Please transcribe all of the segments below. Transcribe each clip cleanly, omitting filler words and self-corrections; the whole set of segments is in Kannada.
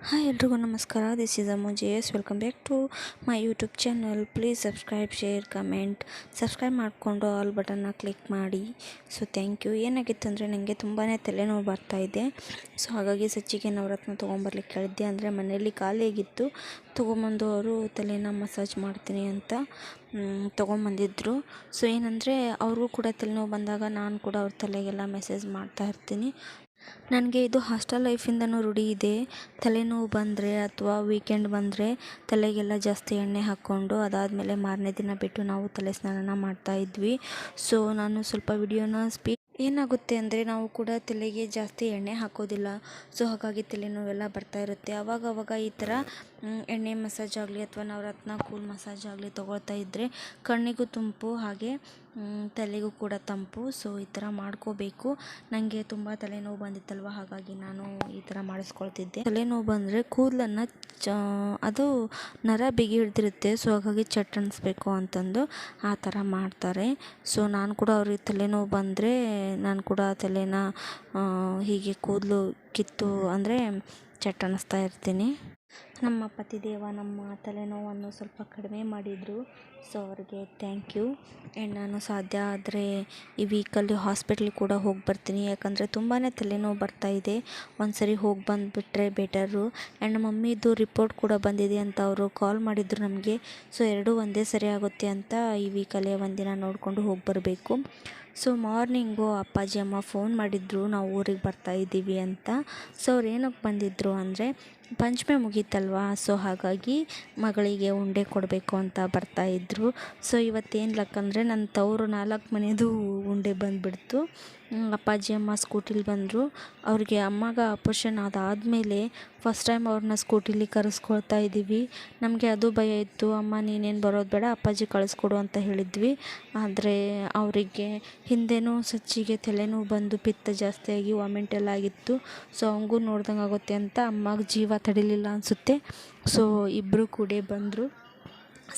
ಹಾಯ್ ಎಲ್ರಿಗೂ ನಮಸ್ಕಾರ. This is Ammu JS. Welcome back to my YouTube channel. Please subscribe, share, comment. Subscribe ಮಾಡಿಕೊಂಡು ಆಲ್ ಬಟನ್ನ ಕ್ಲಿಕ್ ಮಾಡಿ. So thank you. ಏನಾಗಿತ್ತು ಅಂದರೆ ನನಗೆ ತುಂಬಾ ತಲೆನೋವು ಬರ್ತಾಯಿದೆ. ಸೊ ಹಾಗಾಗಿ ಸಚ್ಚಿಗೆ ನವರತ್ನ ತೊಗೊಂಬರ್ಲಿಕ್ಕೆ ಹೇಳಿದ್ದೆ. ಅಂದರೆ ಮನೆಯಲ್ಲಿ ಖಾಲಿಯಾಗಿತ್ತು. ತೊಗೊಂಬಂದು ಅವರು ತಲೆನ ಮಸಾಜ್ ಮಾಡ್ತೀನಿ ಅಂತ ತೊಗೊಂಬಂದಿದ್ರು. ಸೊ ಏನಂದರೆ ಅವ್ರಿಗೂ ಕೂಡ ತಲೆನೋವು ಬಂದಾಗ ನಾನು ಕೂಡ ಅವ್ರ ತಲೆಗೆಲ್ಲ ಮೆಸೇಜ್ ಮಾಡ್ತಾ ಇರ್ತೀನಿ. ನನಗೆ ಇದು ಹಾಸ್ಟೆಲ್ ಲೈಫಿಂದನೂ ರೂಢಿ ಇದೆ. ತಲೆನೋವು ಬಂದರೆ ಅಥವಾ ವೀಕೆಂಡ್ ಬಂದರೆ ತಲೆಗೆಲ್ಲ ಜಾಸ್ತಿ ಎಣ್ಣೆ ಹಾಕ್ಕೊಂಡು ಅದಾದಮೇಲೆ ಮಾರನೇ ದಿನ ಬಿಟ್ಟು ನಾವು ತಲೆ ಸ್ನಾನ ಮಾಡ್ತಾಯಿದ್ವಿ. ಸೊ ನಾನು ಸ್ವಲ್ಪ ವಿಡಿಯೋನ ಏನಾಗುತ್ತೆ ಅಂದರೆ ನಾವು ಕೂಡ ತಲೆಗೆ ಜಾಸ್ತಿ ಎಣ್ಣೆ ಹಾಕೋದಿಲ್ಲ. ಸೊ ಹಾಗಾಗಿ ತಲೆನೋವೆಲ್ಲ ಬರ್ತಾ ಇರುತ್ತೆ. ಆವಾಗವಾಗ ಈ ಥರ ಎಣ್ಣೆ ಮಸಾಜ್ ಆಗಲಿ ಅಥವಾ ನವರತ್ನ ಕೂಲ್ ಮಸಾಜ್ ಆಗಲಿ ತೊಗೊಳ್ತಾ ಇದ್ದರೆ ಕಣ್ಣಿಗೂ ತಂಪು, ಹಾಗೆ ತಲೆಗೂ ಕೂಡ ತಂಪು. ಸೊ ಈ ಥರ ಮಾಡ್ಕೋಬೇಕು. ನನಗೆ ತುಂಬ ತಲೆನೋವು ಬಂದಿತ್ತಲ್ವ, ಹಾಗಾಗಿ ನಾನು ಈ ಥರ ಮಾಡಿಸ್ಕೊಳ್ತಿದ್ದೆ. ತಲೆನೋವು ಬಂದರೆ ಕೂದಲನ್ನು ಅದು ನರ ಬಿಗಿ ಹಿಡ್ದಿರುತ್ತೆ. ಸೊ ಹಾಗಾಗಿ ಚಟ್ ಅನಿಸ್ಬೇಕು ಅಂತಂದು ಆ ಥರ ಮಾಡ್ತಾರೆ. ಸೊ ನಾನು ಕೂಡ ಅವ್ರಿಗೆ ತಲೆನೋವು ಬಂದರೆ ನಾನು ಕೂಡ ತಲೆನ ಹೀಗೆ ಕೂದಲು ಕಿತ್ತು ಅಂದರೆ ಚಟ್ ಅನ್ನಿಸ್ತಾ ಇರ್ತೀನಿ. ನಮ್ಮ ಪತಿದೇವ ನಮ್ಮ ತಲೆನೋವನ್ನು ಸ್ವಲ್ಪ ಕಡಿಮೆ ಮಾಡಿದರು. ಸೊ ಅವ್ರಿಗೆ ಥ್ಯಾಂಕ್ ಯು. ಆ್ಯಂಡ್ ನಾನು ಸಾಧ್ಯ ಆದರೆ ಈ ವೀಕಲ್ಲಿ ಹಾಸ್ಪಿಟ್ಲಿಗೆ ಕೂಡ ಹೋಗಿ ಬರ್ತೀನಿ. ಯಾಕಂದರೆ ತುಂಬಾ ತಲೆನೋವು ಬರ್ತಾಯಿದೆ. ಒಂದು ಸರಿ ಹೋಗಿ ಬಂದುಬಿಟ್ರೆ ಬೆಟರು. ಆ್ಯಂಡ್ ನಮ್ಮ ಮಮ್ಮಿದು ರಿಪೋರ್ಟ್ ಕೂಡ ಬಂದಿದೆ ಅಂತ ಅವರು ಕಾಲ್ ಮಾಡಿದ್ರು ನಮಗೆ. ಸೊ ಎರಡೂ ಒಂದೇ ಸರಿ ಆಗುತ್ತೆ ಅಂತ ಈ ವೀಕಲ್ಲೇ ಒಂದಿನ ನೋಡಿಕೊಂಡು ಹೋಗಿ ಬರಬೇಕು. ಸೊ ಮಾರ್ನಿಂಗು ಅಪ್ಪಾಜಿ ಅಮ್ಮ ಫೋನ್ ಮಾಡಿದ್ರು, ನಾವು ಊರಿಗೆ ಬರ್ತಾಯಿದ್ದೀವಿ ಅಂತ. ಸೊ ಅವ್ರು ಏನಕ್ಕೆ ಬಂದಿದ್ದರು ಅಂದರೆ ಪಂಚಮಿ ಮುಗೀತಲ್ವಾ, ಸೊ ಹಾಗಾಗಿ ಮಗಳಿಗೆ ಉಂಡೆ ಕೊಡಬೇಕು ಅಂತ ಬರ್ತಾಯಿದ್ರು. ಸೊ ಇವತ್ತೇನು ಲಕ್ ಅಂದರೆ ನನ್ನ ತವರು 4 ಮನೆಯದು ಉಂಡೆ ಬಂದುಬಿಡ್ತು. ಅಪ್ಪಾಜಿ ಅಮ್ಮ ಸ್ಕೂಟಿಲಿ ಬಂದರು. ಅವ್ರಿಗೆ ಅಮ್ಮಗ ಆಪ್ರೇಷನ್ ಅದಾದಮೇಲೆ ಫಸ್ಟ್ ಟೈಮ್ ಅವ್ರನ್ನ ಸ್ಕೂಟಿಲಿ ಕರೆಸ್ಕೊಳ್ತಾ ಇದ್ದೀವಿ. ನಮಗೆ ಅದು ಭಯ ಇತ್ತು. ಅಮ್ಮ ನೀನೇನು ಬರೋದು ಬೇಡ, ಅಪ್ಪಾಜಿ ಕಳಿಸ್ಕೊಡು ಅಂತ ಹೇಳಿದ್ವಿ. ಆದರೆ ಅವರಿಗೆ ಹಿಂದೆನೂ ಸಚ್ಚಿಗೆ ತಲೆನೋವು ಬಂದು ಪಿತ್ತ ಜಾಸ್ತಿಯಾಗಿ ವಾಮಿಂಟ್ ಎಲ್ಲ ಆಗಿತ್ತು. ಸೊ ಅವಂಗೂ ನೋಡ್ದಂಗೆ ಆಗುತ್ತೆ ಅಂತ ಅಮ್ಮಗೆ ಜೀವ ತಡಿಲಿಲ್ಲ ಅನಿಸುತ್ತೆ. ಸೊ ಇಬ್ಬರು ಕೂಡ ಬಂದರು.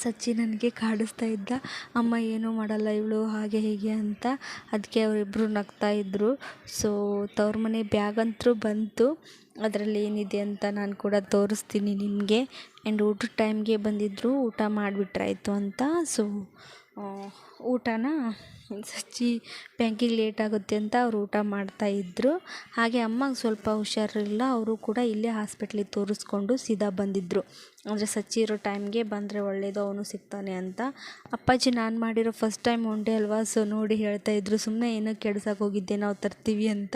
ಸಚ್ಚಿ ನನಗೆ ಕಾಡಿಸ್ತಾ ಇದ್ದ, ಅಮ್ಮ ಏನೂ ಮಾಡಲ್ಲ ಇವಳು ಹಾಗೆ ಹೀಗೆ ಅಂತ. ಅದಕ್ಕೆ ಅವರಿಬ್ಬರು ನಗ್ತಾಯಿದ್ರು. ಸೊ ತವ್ರ ಮನೆ ಬ್ಯಾಗ್ ಅಂತೂ ಬಂತು. ಅದರಲ್ಲಿ ಏನಿದೆ ಅಂತ ನಾನು ಕೂಡ ತೋರಿಸ್ತೀನಿ ನಿಮಗೆ. ಆ್ಯಂಡ್ ಊಟದ ಟೈಮ್ಗೆ ಬಂದಿದ್ದರು, ಊಟ ಮಾಡಿಬಿಟ್ರಾಯ್ತು ಅಂತ. ಸೊ ಊಟನ ಸಚ್ಚಿ ಬ್ಯಾಂಕಿಗೆ ಲೇಟ್ ಆಗುತ್ತೆ ಅಂತ ಅವರು ಊಟ ಮಾಡ್ತಾಯಿದ್ರು. ಹಾಗೆ ಅಮ್ಮಗೆ ಸ್ವಲ್ಪ ಹುಷಾರಿಲ್ಲ, ಅವರು ಕೂಡ ಇಲ್ಲೇ ಹಾಸ್ಪಿಟ್ಲಿಗೆ ತೋರಿಸ್ಕೊಂಡು ಸೀದಾ ಬಂದಿದ್ದರು. ಅಂದರೆ ಸಚ್ಚಿ ಇರೋ ಟೈಮ್ಗೆ ಬಂದರೆ ಒಳ್ಳೆಯದು, ಅವನು ಸಿಗ್ತಾನೆ ಅಂತ. ಅಪ್ಪಾಜಿ ನಾನು ಮಾಡಿರೋ ಫಸ್ಟ್ ಟೈಮ್ ಉಂಡೆ ಅಲ್ವಾ, ಸೊ ನೋಡಿ ಹೇಳ್ತಾಯಿದ್ರು, ಸುಮ್ಮನೆ ಏನೋ ಕೆಡ್ಸಕ್ಕೆ ಹೋಗಿದ್ದೆ ನಾವು ತರ್ತೀವಿ ಅಂತ.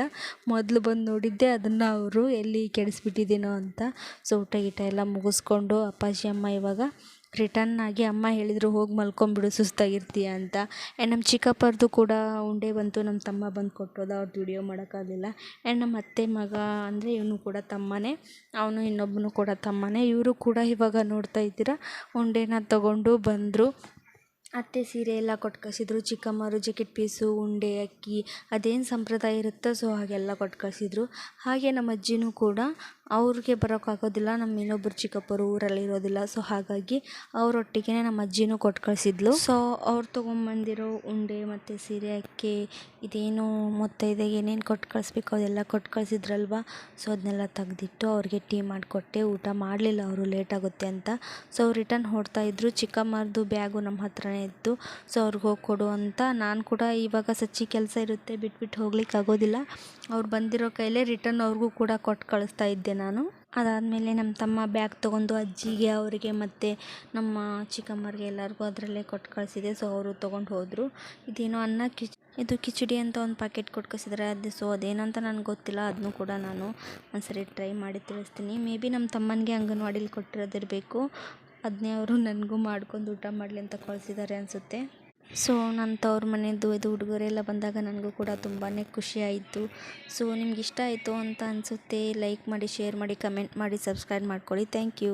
ಮೊದಲು ಬಂದು ನೋಡಿದ್ದೆ ಅದನ್ನು ಅವರು ಎಲ್ಲಿ ಕೆಡಿಸ್ಬಿಟ್ಟಿದ್ದೇನೋ ಅಂತ. ಸೊ ಊಟ ಗೀಟ ಎಲ್ಲ ಮುಗಿಸ್ಕೊಂಡು ಅಪ್ಪಾಜಿ ಅಮ್ಮ ಇವಾಗ ರಿಟರ್ನ್ ಆಗಿ ಅಮ್ಮ ಹೇಳಿದರು ಹೋಗಿ ಮಲ್ಕೊಂಬಿಡು ಸುಸ್ತಾಗಿರ್ತೀಯ ಅಂತ. ಆ್ಯಂಡ್ ನಮ್ಮ ಚಿಕ್ಕಪ್ಪರದು ಕೂಡ ಉಂಡೆ ಬಂತು. ನಮ್ಮ ತಮ್ಮ ಬಂದು ಕೊಟ್ಟೋದ, ಅವ್ರದ್ದು ವಿಡಿಯೋ ಮಾಡೋಕ್ಕಾಗಲಿಲ್ಲ. ಆ್ಯಂಡ್ ನಮ್ಮ ಅತ್ತೆ ಮಗ ಅಂದರೆ ಇವನು ಕೂಡ ತಮ್ಮನೇ, ಅವನು ಇನ್ನೊಬ್ಬನು ಕೂಡ ತಮ್ಮನೇ. ಇವರು ಕೂಡ ಇವಾಗ ನೋಡ್ತಾ ಇದ್ದೀರಾ ಉಂಡೆನ ತಗೊಂಡು ಬಂದರು. ಅತ್ತೆ ಸೀರೆ ಎಲ್ಲ ಕೊಟ್ಟು ಕಳಿಸಿದ್ರು. ಚಿಕ್ಕಮ್ಮರು ಜಾಕೆಟ್ ಪೀಸು, ಉಂಡೆ, ಅಕ್ಕಿ, ಅದೇನು ಸಂಪ್ರದಾಯ ಇರುತ್ತೋ ಸೊ ಹಾಗೆಲ್ಲ ಕೊಟ್ಟು ಕಳಿಸಿದ್ರು. ಹಾಗೆ ನಮ್ಮ ಅಜ್ಜಿನೂ ಕೂಡ ಅವ್ರಿಗೆ ಬರೋಕ್ಕಾಗೋದಿಲ್ಲ, ನಮ್ಮ ಇನ್ನೊಬ್ಬರು ಚಿಕ್ಕಪ್ಪರು ಊರಲ್ಲಿ ಇರೋದಿಲ್ಲ. ಸೊ ಹಾಗಾಗಿ ಅವರೊಟ್ಟಿಗೆ ನಮ್ಮ ಅಜ್ಜಿನೂ ಕೊಟ್ಟು ಕಳಿಸಿದ್ಲು. ಸೊ ಅವ್ರು ತೊಗೊಂಬಂದಿರೋ ಉಂಡೆ ಮತ್ತು ಸೀರೆ, ಅಕ್ಕಿ, ಇದೇನು ಮುತ್ತೈದೆಗೆ ಏನೇನು ಕೊಟ್ಟು ಕಳಿಸ್ಬೇಕು ಅದೆಲ್ಲ ಕೊಟ್ಟು ಕಳಿಸಿದ್ರಲ್ವ. ಸೊ ಅದನ್ನೆಲ್ಲ ತೆಗ್ದಿಟ್ಟು ಅವ್ರಿಗೆ ಟೀ ಮಾಡಿಕೊಟ್ಟೆ. ಊಟ ಮಾಡಲಿಲ್ಲ ಅವರು, ಲೇಟ್ ಆಗುತ್ತೆ ಅಂತ. ಸೊ ಅವ್ರು ರಿಟರ್ನ್ ಹೊರಡ್ತಾಯಿದ್ರು. ಚಿಕ್ಕಮ್ಮರದು ಬ್ಯಾಗು ನಮ್ಮ ಹತ್ರನೇ ಇತ್ತು. ಸೊ ಅವ್ರಿಗೆ ಹೋಗಿ ಕೊಡು ಅಂತ. ನಾನು ಕೂಡ ಇವಾಗ ಸಚ್ಚಿ ಕೆಲಸ ಇರುತ್ತೆ, ಬಿಟ್ಬಿಟ್ಟು ಹೋಗ್ಲಿಕ್ಕೆ ಆಗೋದಿಲ್ಲ. ಅವ್ರು ಬಂದಿರೋ ಕೈಲೇ ರಿಟರ್ನ್ ಅವ್ರಿಗೂ ಕೂಡ ಕೊಟ್ಟು ಕಳಿಸ್ತಾ ಇದ್ದೆ ನಾನು. ಅದಾದಮೇಲೆ ನಮ್ಮ ತಮ್ಮ ಬ್ಯಾಗ್ ತೊಗೊಂಡು ಅಜ್ಜಿಗೆ, ಅವರಿಗೆ ಮತ್ತು ನಮ್ಮ ಚಿಕ್ಕಮ್ಮರಿಗೆ ಎಲ್ಲರಿಗೂ ಅದರಲ್ಲೇ ಕೊಟ್ಟು ಕಳಿಸಿದೆ. ಸೊ ಅವರು ತೊಗೊಂಡು ಹೋದರು. ಇದೇನೋ ಇದು ಕಿಚಡಿ ಅಂತ ಒಂದು ಪ್ಯಾಕೆಟ್ ಕೊಟ್ಟು ಕಳಿಸಿದ್ರೆ ಅದು. ಸೊ ಅದೇನಂತ ನನಗೆ ಗೊತ್ತಿಲ್ಲ, ಅದನ್ನು ಕೂಡ ನಾನು ಒಂದ್ಸರಿ ಟ್ರೈ ಮಾಡಿ ತಿಳಿಸ್ತೀನಿ. ಮೇ ಬಿ ನಮ್ಮ ತಮ್ಮನಿಗೆ ಅಂಗನವಾಡಿಲಿ ಕೊಟ್ಟಿರೋದಿರಬೇಕು. ಅದನ್ನೇ ಅವರು ನನಗೂ ಮಾಡ್ಕೊಂಡು ಊಟ ಮಾಡಲಿ ಅಂತ ಕಳಿಸಿದ್ದಾರೆ ಅನಿಸುತ್ತೆ. ಸೊ ನನ್ನ ತವ್ರ ಮನೆಯದು ಇದು ಉಡುಗೊರೆ ಎಲ್ಲ ಬಂದಾಗ ನನಗೂ ಕೂಡ ತುಂಬಾ ಖುಷಿ ಆಯಿತು. ಸೊ ನಿಮ್ಗೆ ಇಷ್ಟ ಆಯಿತು ಅಂತ ಅನಿಸುತ್ತೆ. ಲೈಕ್ ಮಾಡಿ, ಶೇರ್ ಮಾಡಿ, ಕಮೆಂಟ್ ಮಾಡಿ, ಸಬ್ಸ್ಕ್ರೈಬ್ ಮಾಡ್ಕೊಳ್ಳಿ. Thank you.